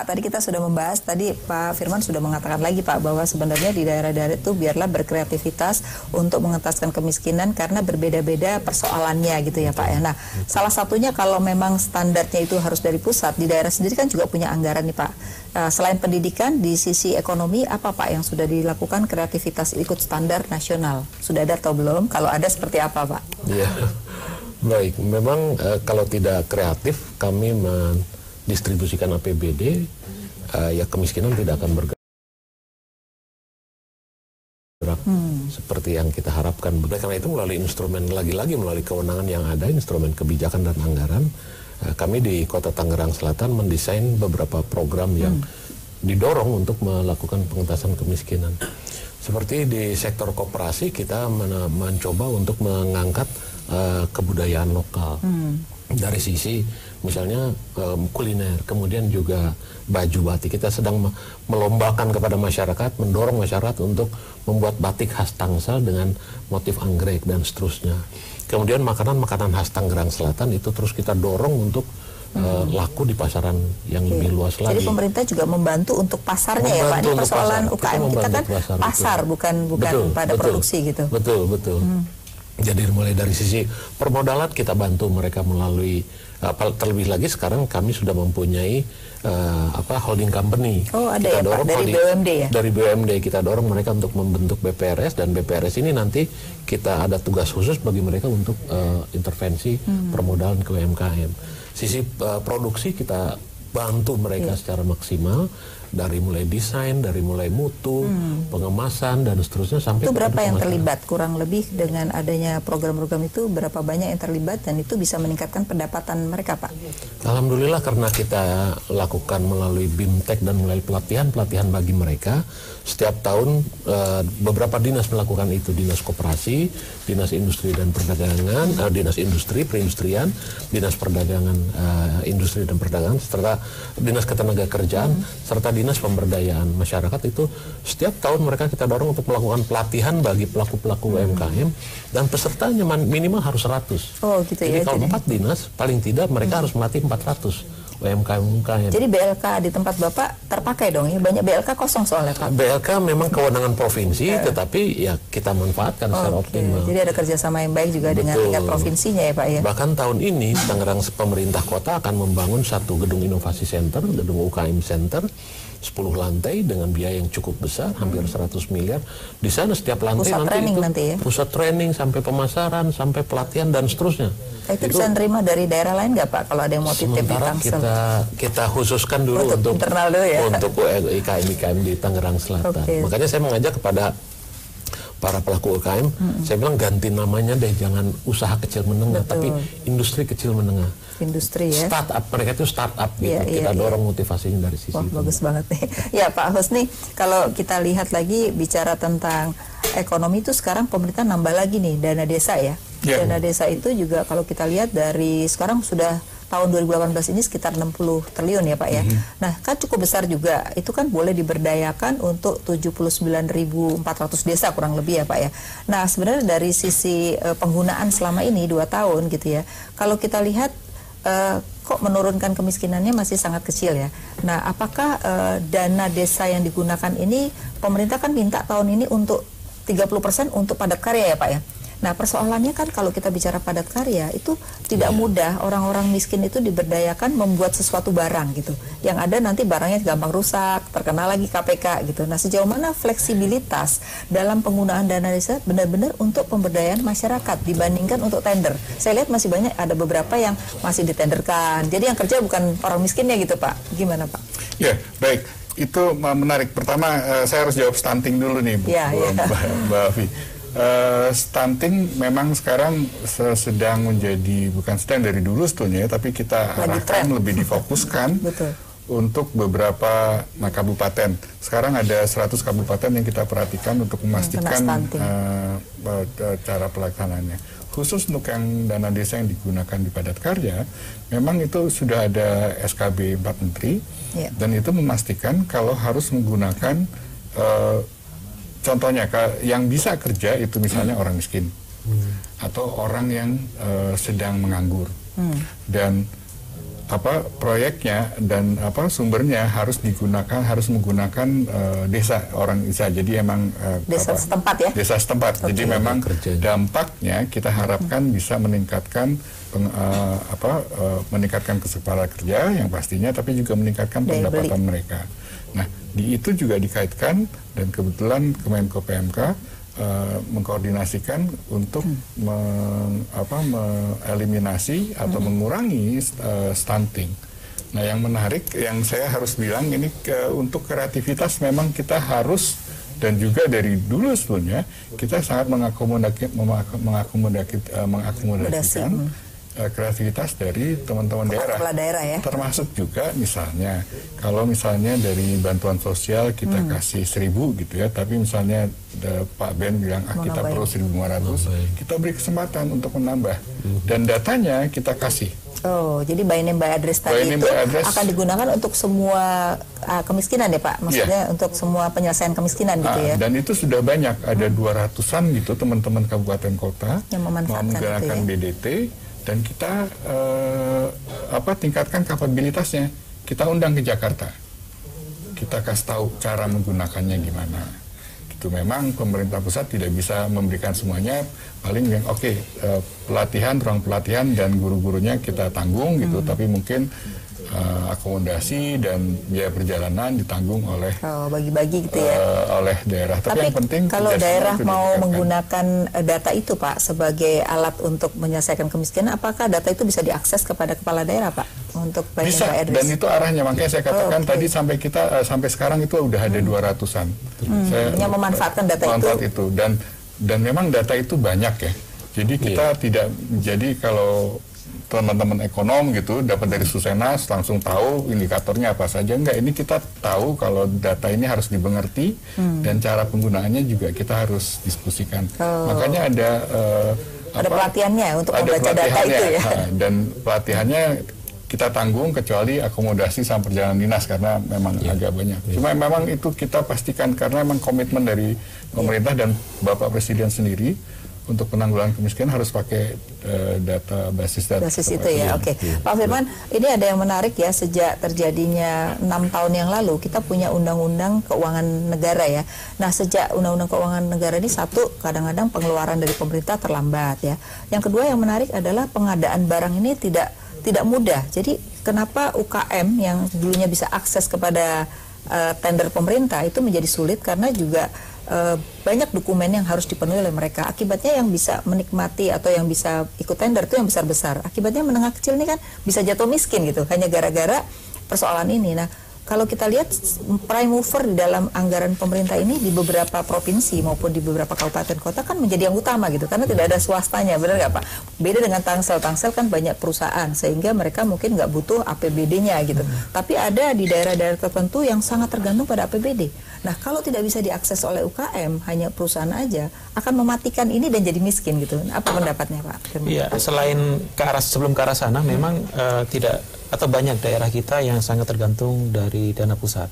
Pak, tadi kita sudah membahas, tadi Pak Firman sudah mengatakan lagi Pak, bahwa sebenarnya di daerah-daerah itu biarlah berkreativitas untuk mengentaskan kemiskinan karena berbeda-beda persoalannya gitu ya Pak ya. Nah, salah satunya kalau memang standarnya itu harus dari pusat, di daerah sendiri kan juga punya anggaran nih Pak. Selain pendidikan, di sisi ekonomi, apa Pak yang sudah dilakukan kreativitas ikut standar nasional? Sudah ada atau belum? Kalau ada seperti apa Pak? Iya, baik. Memang kalau tidak kreatif, kami mendistribusikan APBD, ya kemiskinan tidak akan bergerak seperti yang kita harapkan. Karena itu melalui instrumen, lagi-lagi melalui kewenangan yang ada, instrumen kebijakan dan anggaran, kami di Kota Tangerang Selatan mendesain beberapa program yang didorong untuk melakukan pengentasan kemiskinan. Seperti di sektor koperasi, kita mencoba untuk mengangkat kebudayaan lokal. Dari sisi misalnya kuliner, kemudian juga baju batik. Kita sedang melombakan kepada masyarakat, mendorong masyarakat untuk membuat batik khas Tangsel dengan motif anggrek dan seterusnya. Kemudian makanan-makanan khas Tangerang Selatan itu terus kita dorong untuk laku di pasaran yang lebih luas lagi. Jadi pemerintah juga membantu untuk pasarnya ya Pak. Ini persoalan UKM kita kan pasar, bukan betul, pada produksi gitu. Betul. Jadi mulai dari sisi permodalan kita bantu mereka melalui terlebih lagi sekarang kami sudah mempunyai holding company. Oh ada kita ya Pak, dari BUMD ya? Dari BUMD kita dorong mereka untuk membentuk BPRS, dan BPRS ini nanti kita ada tugas khusus bagi mereka untuk intervensi permodalan ke UMKM. Sisi produksi kita bantu mereka secara maksimal, dari mulai desain, dari mulai mutu, pengemasan dan seterusnya sampai itu berapa yang terlibat kurang lebih dengan adanya program-program itu, berapa banyak yang terlibat dan itu bisa meningkatkan pendapatan mereka Pak? Alhamdulillah, karena kita lakukan melalui BIMTEK dan melalui pelatihan bagi mereka setiap tahun, beberapa dinas melakukan itu, dinas koperasi, dinas industri dan perdagangan, dinas industri perindustrian, dinas perdagangan, industri dan perdagangan, serta dinas ketenagakerjaan, serta dinas pemberdayaan masyarakat. Itu setiap tahun mereka kita dorong untuk melakukan pelatihan bagi pelaku-pelaku UMKM, dan pesertanya minimal harus 100. Oh gitu. Jadi ya, kalau 4 dinas paling tidak mereka harus melatih 400 UMKM. Jadi BLK di tempat Bapak terpakai dong ya, banyak BLK kosong soalnya Pak. BLK memang kewenangan provinsi, tetapi ya kita manfaatkan secara optimal. Jadi ada kerjasama yang baik juga dengan tingkat provinsinya ya Pak ya. Bahkan tahun ini Tangerang pemerintah kota akan membangun satu gedung inovasi center, gedung UKM center, 10 lantai dengan biaya yang cukup besar, hampir 100 miliar. Di sana setiap lantai pusat training itu nanti ya? Pusat training sampai pemasaran, sampai pelatihan dan seterusnya. Itu bisa nerima dari daerah lain nggak Pak kalau ada yang mau titip di Tangsel? Kita khususkan dulu untuk internal dulu ya? Untuk IKM di Tangerang Selatan. Makanya saya mengajak kepada para pelaku UKM, saya bilang ganti namanya deh, jangan usaha kecil menengah, tapi industri kecil menengah. Industri ya. Startup, mereka itu startup gitu. Kita dorong motivasinya dari sisi itu. Bagus banget nih. Ya Pak Husni, kalau kita lihat lagi bicara tentang ekonomi itu sekarang pemerintah nambah lagi nih dana desa ya. Dana desa itu juga kalau kita lihat dari sekarang sudah tahun 2018 ini sekitar 60 triliun ya Pak ya. Nah kan cukup besar juga, itu kan boleh diberdayakan untuk 79.400 desa kurang lebih ya Pak ya. Nah sebenarnya dari sisi penggunaan selama ini 2 tahun gitu ya, kalau kita lihat kok menurunkan kemiskinannya masih sangat kecil ya. Nah apakah dana desa yang digunakan ini, pemerintah kan minta tahun ini untuk 30% untuk padat karya ya Pak ya. Nah persoalannya kan kalau kita bicara padat karya itu tidak mudah orang-orang miskin itu diberdayakan membuat sesuatu barang gitu. Yang ada nanti barangnya gampang rusak, terkena lagi KPK gitu. Nah sejauh mana fleksibilitas dalam penggunaan dana desa benar-benar untuk pemberdayaan masyarakat dibandingkan untuk tender? Saya lihat masih banyak, ada beberapa yang masih ditenderkan. Jadi yang kerja bukan orang miskinnya gitu Pak. Gimana Pak? Ya baik, itu menarik. Pertama saya harus jawab stunting dulu nih Mbak Afi. Stunting memang sekarang sedang menjadi, bukan sedang dari dulu sebetulnya, tapi kita arahkan lebih difokuskan untuk beberapa kabupaten. Sekarang ada 100 kabupaten yang kita perhatikan untuk memastikan cara pelaksanaannya. Khusus untuk yang dana desa yang digunakan di padat karya, memang itu sudah ada SKB 4 Menteri, dan itu memastikan kalau harus menggunakan contohnya, yang bisa kerja itu misalnya orang miskin atau orang yang sedang menganggur, dan proyeknya dan sumbernya harus menggunakan desa orang desa. Jadi emang desa setempat ya. Desa setempat. Okay. Jadi memang dampaknya kita harapkan bisa meningkatkan meningkatkan kesempatan kerja yang pastinya, tapi juga meningkatkan pendapatan mereka. Nah, itu juga dikaitkan dan kebetulan Kemenko PMK mengkoordinasikan untuk mengeliminasi atau mengurangi stunting. Nah, yang menarik yang saya harus bilang ini untuk kreativitas memang kita harus, dan juga dari dulu sebelumnya kita sangat mengakomodasikan kreativitas dari teman-teman daerah ya. Termasuk juga misalnya kalau misalnya dari bantuan sosial kita kasih 1.000 gitu ya, tapi misalnya Pak Ben bilang kita perlu 1.500, kita beri kesempatan untuk menambah dan datanya kita kasih. Oh, jadi by name by address tadi itu akan digunakan untuk semua kemiskinan ya Pak? Maksudnya untuk semua penyelesaian kemiskinan gitu ya? Dan itu sudah banyak, ada 200-an gitu teman-teman kabupaten kota yang menggunakan BDT. Dan kita tingkatkan kapabilitasnya. Kita undang ke Jakarta. Kita kasih tahu cara menggunakannya gimana. Gitu. Memang pemerintah pusat tidak bisa memberikan semuanya. Paling yang pelatihan, ruang pelatihan dan guru-gurunya kita tanggung gitu. Tapi mungkin akomodasi dan biaya perjalanan ditanggung oleh bagi-bagi gitu ya oleh daerah. Tapi yang penting kalau daerah mau menggunakan data itu Pak sebagai alat untuk menyelesaikan kemiskinan, apakah data itu bisa diakses kepada kepala daerah Pak untuk bisa, dan itu arahnya. Makanya saya katakan tadi sampai sekarang itu udah ada 200-an yang memanfaatkan data itu. Dan memang data itu banyak ya. Jadi kita tidak, jadi kalau teman-teman ekonom gitu dapat dari Susenas langsung tahu indikatornya apa saja, enggak, ini kita tahu kalau data ini harus dimengerti dan cara penggunaannya juga kita harus diskusikan. Makanya ada pelatihannya untuk membaca data itu ya. Dan pelatihannya kita tanggung kecuali akomodasi sama perjalanan dinas karena memang agak banyak. Cuma memang itu kita pastikan karena memang komitmen dari pemerintah dan Bapak Presiden sendiri untuk penanggulangan kemiskinan harus pakai data basis itu ya. Oke. Pak Firman, ini ada yang menarik ya, sejak terjadinya 6 tahun yang lalu kita punya undang-undang keuangan negara ya. Nah, sejak undang-undang keuangan negara ini satu, kadang-kadang pengeluaran dari pemerintah terlambat ya. Yang kedua yang menarik adalah pengadaan barang ini tidak mudah. Jadi kenapa UKM yang dulunya bisa akses kepada tender pemerintah itu menjadi sulit karena juga banyak dokumen yang harus dipenuhi oleh mereka. Akibatnya yang bisa menikmati atau yang bisa ikut tender itu yang besar-besar. Akibatnya menengah kecil ini kan bisa jatuh miskin gitu, hanya gara-gara persoalan ini. Nah, kalau kita lihat prime mover di dalam anggaran pemerintah ini di beberapa provinsi maupun di beberapa kabupaten kota kan menjadi yang utama gitu, karena tidak ada swastanya, benar nggak Pak? Beda dengan Tangsel kan banyak perusahaan sehingga mereka mungkin nggak butuh APBD-nya gitu. Tapi ada di daerah-daerah tertentu yang sangat tergantung pada APBD. Nah, kalau tidak bisa diakses oleh UKM, hanya perusahaan aja, akan mematikan ini dan jadi miskin gitu. Apa pendapatnya Pak? Iya, selain sebelum ke arah sana, memang tidak atau banyak daerah kita yang sangat tergantung dari dana pusat.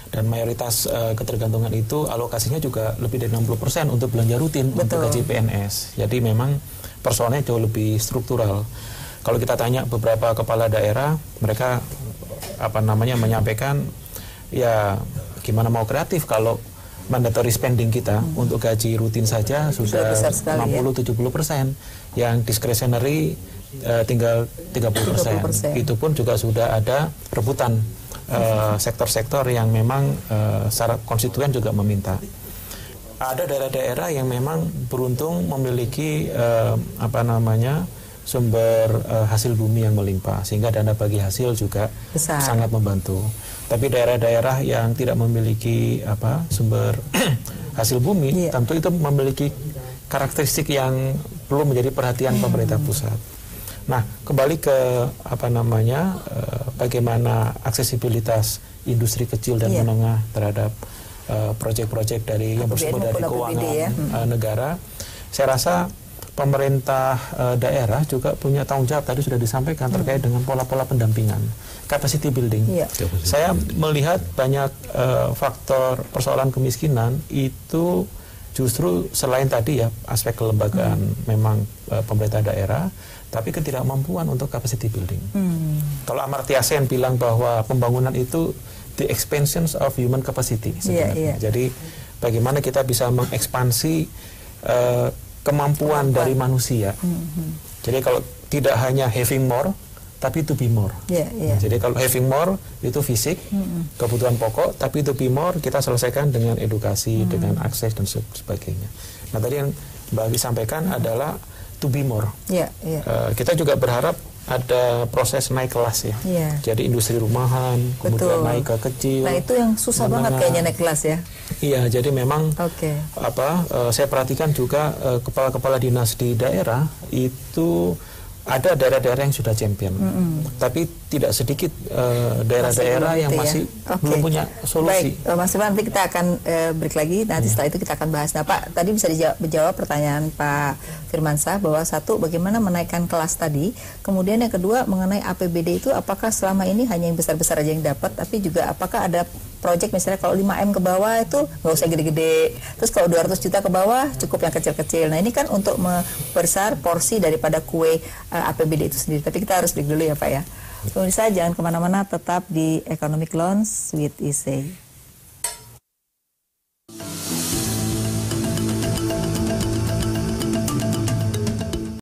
Dan mayoritas ketergantungan itu alokasinya juga lebih dari 60% untuk belanja rutin. Betul. Untuk gaji PNS. Jadi memang persoalannya jauh lebih struktural. Kalau kita tanya beberapa kepala daerah, mereka menyampaikan ya gimana mau kreatif kalau mandatory spending kita untuk gaji rutin saja sudah 60-70%, yang discretionary tinggal 30%. Itu pun juga sudah ada rebutan sektor-sektor yang memang secara konstituen juga meminta. Ada daerah-daerah yang memang beruntung memiliki sumber hasil bumi yang melimpah sehingga dana bagi hasil juga sangat membantu. Tapi daerah-daerah yang tidak memiliki sumber hasil bumi, tentu itu memiliki karakteristik yang perlu menjadi perhatian pemerintah pusat. Nah, kembali ke bagaimana aksesibilitas industri kecil dan menengah terhadap proyek-proyek dari yang bersumber dari keuangan negara. Saya rasa pemerintah daerah juga punya tanggung jawab, tadi sudah disampaikan terkait dengan pola-pola pendampingan, capacity building. Saya melihat banyak faktor persoalan kemiskinan itu justru selain tadi ya aspek kelembagaan memang pemerintah daerah, tapi ketidakmampuan untuk capacity building. Kalau Amartya Sen bilang bahwa pembangunan itu the expansions of human capacity sebenarnya. Jadi bagaimana kita bisa mengekspansi kemampuan dari manusia. Jadi kalau tidak hanya having more, tapi to be more. Jadi kalau having more itu fisik, kebutuhan pokok, tapi to be more kita selesaikan dengan edukasi, dengan akses dan sebagainya. Nah tadi yang Mbak Avi sampaikan adalah to be more. Kita juga berharap ada proses naik kelas ya. Jadi industri rumahan, kemudian naik ke kecil. Nah itu yang susah banget kayaknya naik kelas ya. Iya, jadi memang saya perhatikan juga kepala-kepala dinas di daerah itu ada daerah-daerah yang sudah champion, tapi tidak sedikit daerah-daerah yang masih belum punya solusi. Baik, Mas Firman, nanti kita akan break lagi. Nanti setelah itu kita akan bahas. Nah, Pak, tadi bisa dijawab pertanyaan Pak Firmansyah bahwa satu, bagaimana menaikkan kelas tadi. Kemudian yang kedua, mengenai APBD itu, apakah selama ini hanya yang besar-besar aja yang dapat, tapi juga apakah ada proyek misalnya kalau 5M ke bawah itu nggak usah gede-gede, terus kalau 200 juta ke bawah cukup yang kecil-kecil. Nah ini kan untuk membesar porsi daripada kue APBD itu sendiri. Tapi kita harus break dulu ya Pak ya. Pemirsa jangan kemana-mana, tetap di Economic Lounge with ISEI.